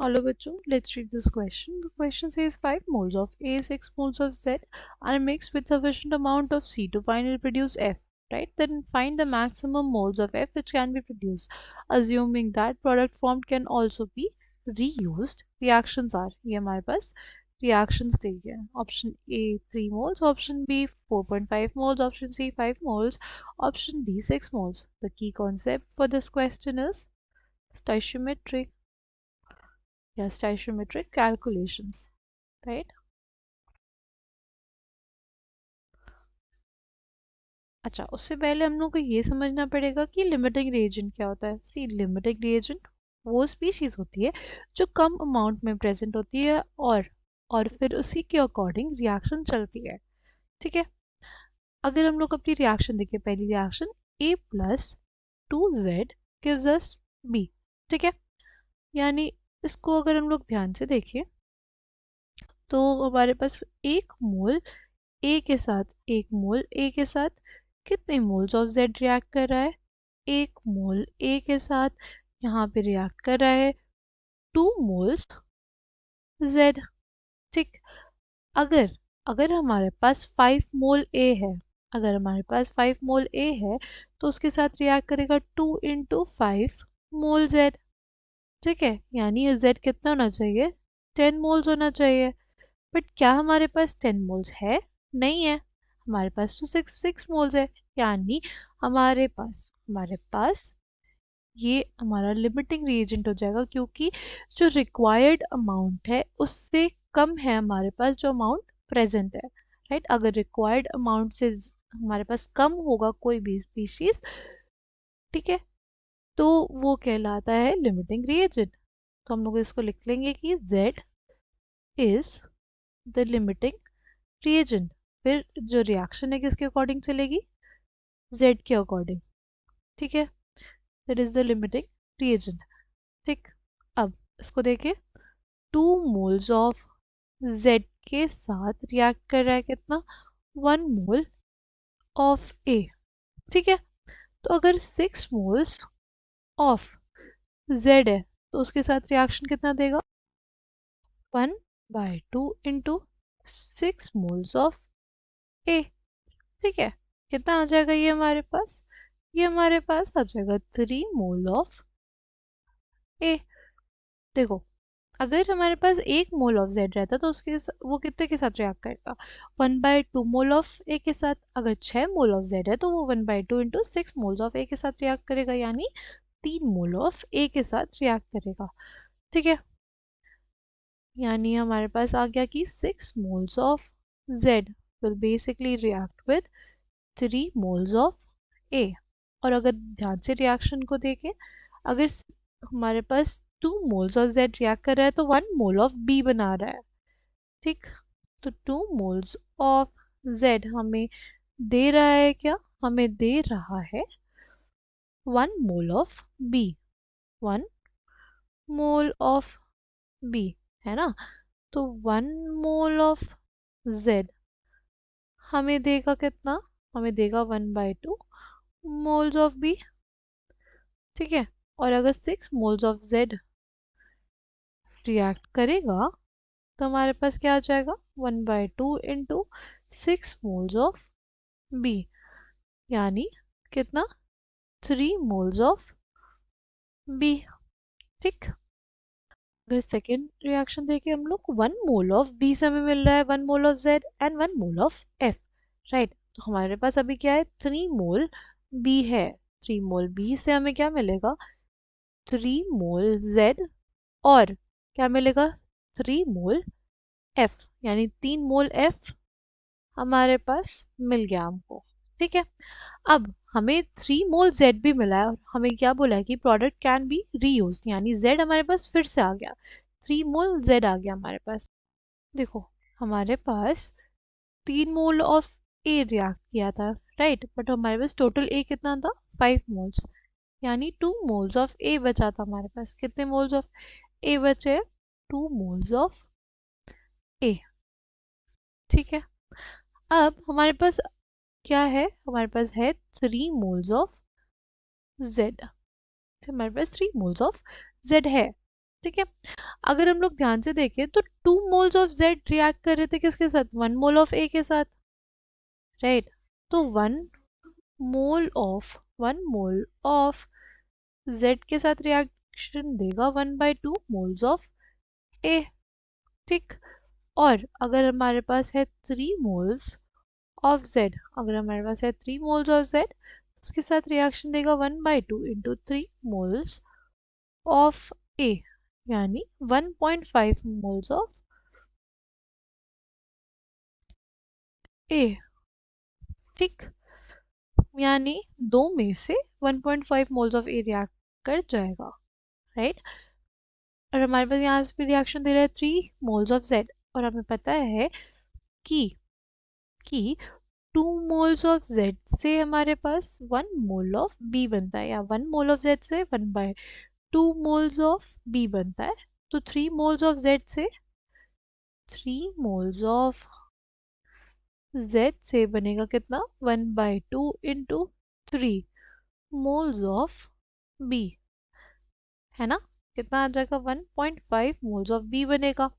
Hello, bachcho. Let's read this question. The question says 5 moles of A, 6 moles of Z are mixed with sufficient amount of C to finally produce F. Right? Then find the maximum moles of F which can be produced. Assuming that product formed can also be reused. Reactions are ये हमारे पास reactions देखिए. Option A 3 moles, option B 4.5 moles, option C 5 moles, option D 6 moles. The key concept for this question is stoichiometry. या stoichiometric calculations, right? अच्छा, उससे पहले हम लोग को ये समझना पड़ेगा कि लिमिटिंग रिएजेंट क्या होता है. सी लिमिटिंग रिएजेंट वो स्पीशीज होती है जो कम अमाउंट में प्रेजेंट होती है और फिर उसी के अकॉर्डिंग रिएक्शन चलती है. ठीक है. अगर हम लोग अपनी रिएक्शन देखें, पहली reaction A plus 2Z gives us B. ठीक है. यानी इसको अगर हम लोग ध्यान से देखें तो हमारे पास एक मोल ए के साथ कितने मोल्स ऑफ जेड रिएक्ट कर रहा है. एक मोल ए के साथ यहाँ पे रिएक्ट कर रहा है 2 मोल्स जेड. ठीक. अगर अगर हमारे पास 5 मोल ए है तो उसके साथ रिएक्ट करेगा 2 इंटू 5 मोल जेड. ठीक है. यानी ये जेड कितना होना चाहिए, 10 मोल्स होना चाहिए. बट क्या हमारे पास 10 मोल्स है? नहीं है. हमारे पास तो 6 मोल्स है. यानी हमारे पास ये हमारा लिमिटिंग रिएजेंट हो जाएगा, क्योंकि जो रिक्वायर्ड अमाउंट है उससे कम है हमारे पास जो अमाउंट प्रेजेंट है. राइट. अगर रिक्वायर्ड अमाउंट से हमारे पास कम होगा कोई भी स्पीशीज, ठीक है, तो वो कहलाता है लिमिटिंग रिएजेंट. तो हम लोग इसको लिख लेंगे कि Z is the limiting reagent. फिर जो रिएक्शन है किसके अकॉर्डिंग चलेगी, Z के अकॉर्डिंग. ठीक है. That is the limiting reagent. ठीक. अब इसको देखें, 2 मोल्स ऑफ Z के साथ रिएक्ट कर रहा है कितना, 1 मोल ऑफ A. ठीक है. तो अगर 6 मोल्स ऑफ Z है तो उसके साथ रिएक्शन कितना देगा, 1/2 इंटू 6 मोल्स ऑफ A. ठीक है. कितना आ जाएगा ये हमारे पास आ जाएगा 3 मोल ऑफ A. देखो, अगर हमारे पास 1 मोल ऑफ Z रहता तो वो कितने के साथ रिएक्ट करेगा, 1/2 मोल ऑफ A के साथ. अगर 6 मोल ऑफ Z है तो वो 1/2 इंटू 6 मोल ऑफ A के साथ रिएक्ट करेगा, यानी 3 मोल ऑफ A के साथ रिएक्ट करेगा. ठीक है. यानी हमारे पास आ गया कि 6 moles of Z will basically react with 3 moles of A. और अगर ध्यान से रिएक्शन को देखें, अगर हमारे पास 2 moles of Z रिएक्ट कर रहा है तो 1 मोल ऑफ B बना रहा है. ठीक. तो 2 moles of Z हमें दे रहा है क्या, हमें दे रहा है 1 mole of B. 1 mole of B है ना. तो 1 मोल ऑफ Z हमें देगा कितना, हमें देगा 1/2 मोल्स ऑफ B. ठीक है. और अगर 6 मोल्स ऑफ Z रिएक्ट करेगा तो हमारे पास क्या आ जाएगा, 1/2 इंटू 6 मोल्स ऑफ B. यानी कितना, 3 मोल्स ऑफ B. ठीक. अगर सेकेंड रिएक्शन देखें हम लोग, 1 मोल ऑफ B से हमें मिल रहा है 1 mole of Z and 1 mole of F. Right. तो हमारे पास अभी क्या है, 3 मोल B है. 3 मोल B से हमें क्या मिलेगा, 3 मोल Z और क्या मिलेगा, 3 मोल F. यानी 3 मोल F हमारे पास मिल गया हमको. ठीक है. अब हमें 3 मोल Z भी मिला है और हमें क्या बोला है कि प्रोडक्ट कैन बी रीयूज, यानी Z हमारे पास फिर से आ गया, 3 मोल Z आ गया हमारे पास. देखो, हमारे पास 3 मोल ऑफ A रिएक्ट किया था, राइट. बट हमारे पास टोटल A कितना था, 5 मोल्स. यानी 2 मोल्स ऑफ A बचा था हमारे पास. कितने मोल्स ऑफ A बचे, 2 मोल्स ऑफ A. ठीक है. अब हमारे पास क्या है, हमारे पास है 3 मोल्स ऑफ Z. हमारे पास 3 मोल्स ऑफ Z है. ठीक है। अगर हम लोग ध्यान से देखें तो 2 मोल्स ऑफ जेड रिएक्ट कर रहे थे किसके साथ, 1 मोल ऑफ ए के साथ, राइट। तो 1 मोल ऑफ जेड के साथ रिएक्शन देगा 1/2 मोल्स ऑफ ए, ठीक। और अगर हमारे पास है 3 मोल्स ऑफ जेड, अगर हमारे पास है 3 मोल्स ऑफ जेड, उसके साथ रिएक्शन देगा 1/2 × 3 मोल्स ऑफ ए, यानी 1.5 मोल्स ऑफ ए, ठीक। यानी दो में से 1.5 मोल्स ऑफ ए रिएक्ट कर जाएगा, राइट। और हमारे पास यहाँ पे रिएक्शन दे रहा है 3 मोल्स ऑफ जेड, और हमें पता है कि कि 2 मोल्स ऑफ जेड से हमारे पास 1 मोल ऑफ बी बनता है, या 1 मोल ऑफ जेड से 1/2 मोल्स ऑफ बी बनता है। तो 3 मोल्स ऑफ जेड से 3 मोल्स ऑफ जेड से बनेगा कितना, 1/2 × 3 मोल्स ऑफ बी, है ना। कितना आ जाएगा, 1.5 मोल्स ऑफ बी बनेगा।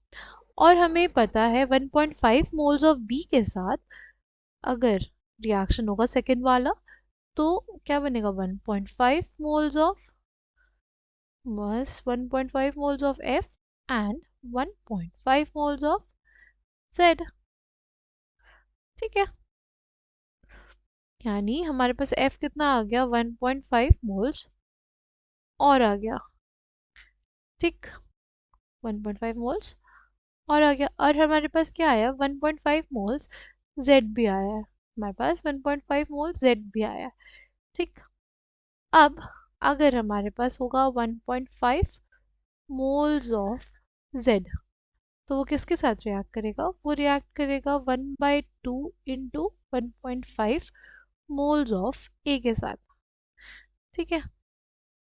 और हमें पता है 1.5 मोल्स ऑफ बी के साथ अगर रिएक्शन होगा सेकेंड वाला, तो क्या बनेगा, 1.5 मोल्स ऑफ, बस 1.5 moles of F and 1.5 moles of Z, ठीक है। यानी हमारे पास एफ कितना आ गया, 1.5 मोल्स और आ गया, ठीक। 1.5 मोल्स और आ गया, और हमारे पास क्या आया, 1.5 मोल्स जेड भी आया है, हमारे पास 1.5 मोल्स जेड भी आया है, ठीक। अब अगर हमारे पास होगा 1.5 मोल्स ऑफ जेड, तो वो किसके साथ रिएक्ट करेगा, वो रिएक्ट करेगा 1/2 × 1.5 मोल्स ऑफ ए के साथ, ठीक है।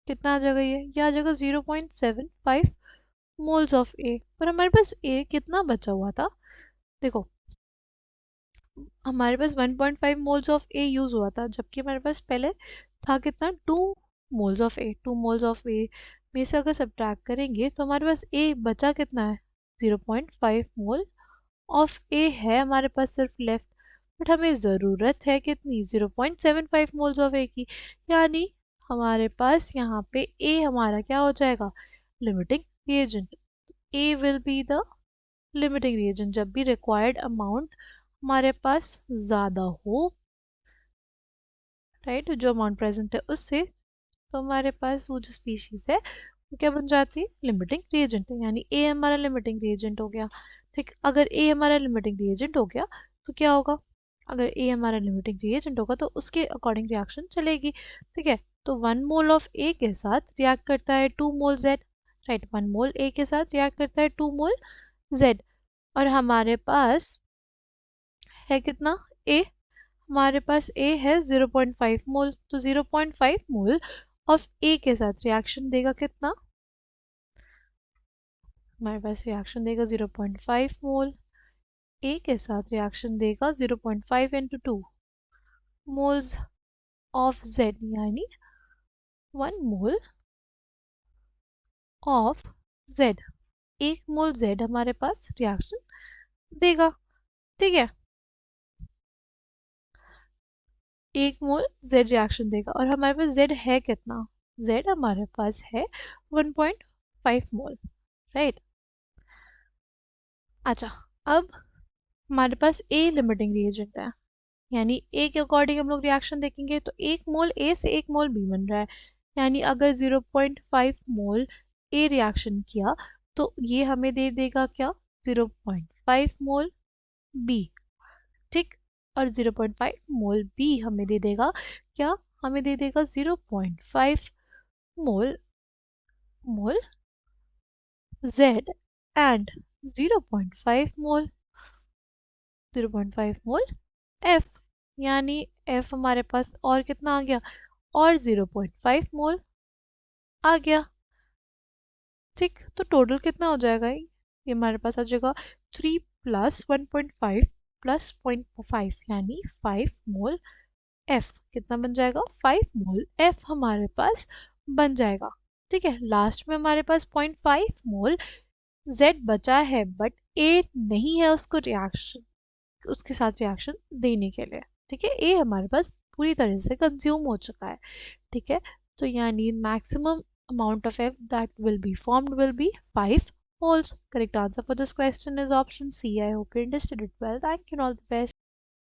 कितना आ जाएगा, ये आ जाएगा 0.75 मोल्स ऑफ ए। पर हमारे पास ए कितना बचा हुआ था, देखो हमारे पास 1.5 मोल्स ऑफ ए यूज हुआ था, जबकि हमारे पास पहले था कितना, 2 moles of A. 2 moles of A में से अगर सब्ट्रैक्ट करेंगे तो हमारे पास ए बचा कितना है, 0.5 मोल ऑफ ए है हमारे पास सिर्फ लेफ्ट। बट हमें ज़रूरत है कितनी, 0.75 मोल्स ऑफ ए की, यानी हमारे पास यहाँ पे ए हमारा क्या हो जाएगा, limiting reagent. A will be the limiting reagent जब भी रिक्वायर्ड अमाउंट हमारे पास ज़्यादा हो, राइट, जो अमाउंट प्रेजेंट है उससे, तो हमारे पास वो जो स्पीशीज है वो क्या बन जाती है, लिमिटिंग रिएजेंट, यानी ए हमारा लिमिटिंग रिएजेंट हो गया, ठीक। अगर ए हमारा लिमिटिंग रिएजेंट हो गया तो क्या होगा, अगर ए हमारा लिमिटिंग रिएजेंट होगा तो उसके अकॉर्डिंग रिएक्शन चलेगी, ठीक है। तो 1 मोल ऑफ ए के साथ रिएक्ट करता है 2 मोल जेड, राइट। 1 मोल ए के साथ रिएक्ट करता है 2 मोल जेड, और हमारे पास है कितना, ए, हमारे पास ए है 0.5 मोल, तो 0.5 मोल ऑफ ए के साथ रिएक्शन देगा कितना, हमारे पास रिएक्शन देगा 0.5 मोल, ए के साथ रिएक्शन देगा 0.5 × 2 मोल्स ऑफ जेड, यानी 1 mole of Z, 1 mole Z हमारे पास रिएक्शन देगा, ठीक है। 1 मोल जेड रिएक्शन देगा, और हमारे पास जेड है कितना, जेड हमारे पास है 1.5 मोल, राइट। अच्छा, अब हमारे पास ए लिमिटिंग रिएजेंट है, यानी ए के अकॉर्डिंग हम लोग रिएक्शन देखेंगे तो 1 मोल ए से 1 मोल बी बन रहा है, यानी अगर 0.5 मोल ए रिएक्शन किया तो ये हमें दे देगा क्या, 0.5 मोल बी, ठीक। और 0.5 मोल बी हमें दे देगा क्या, हमें दे देगा 0.5 mole mole Z and 0.5 mole 0.5 mole F, यानी एफ हमारे पास और कितना आ गया, और 0.5 मोल आ गया, ठीक। तो टोटल कितना हो जाएगा, ये हमारे पास आ जाएगा 3 + 1.5 + 0.5, यानी 5 मोल एफ, कितना बन जाएगा, 5 मोल एफ हमारे पास बन जाएगा, ठीक है, लास्ट में हमारे पास 0.5 मोल Z बचा है, बट A नहीं है उसको रिएक्शन, उसके साथ रिएक्शन देने के लिए। ठीक है, A हमारे पास पूरी तरह से कंज्यूम हो चुका है। ठीक है, तो यानी maximum amount of F that will be formed will be 5 moles. Correct answer for this question is option C. I hope you understood it well. Thank you and all the best.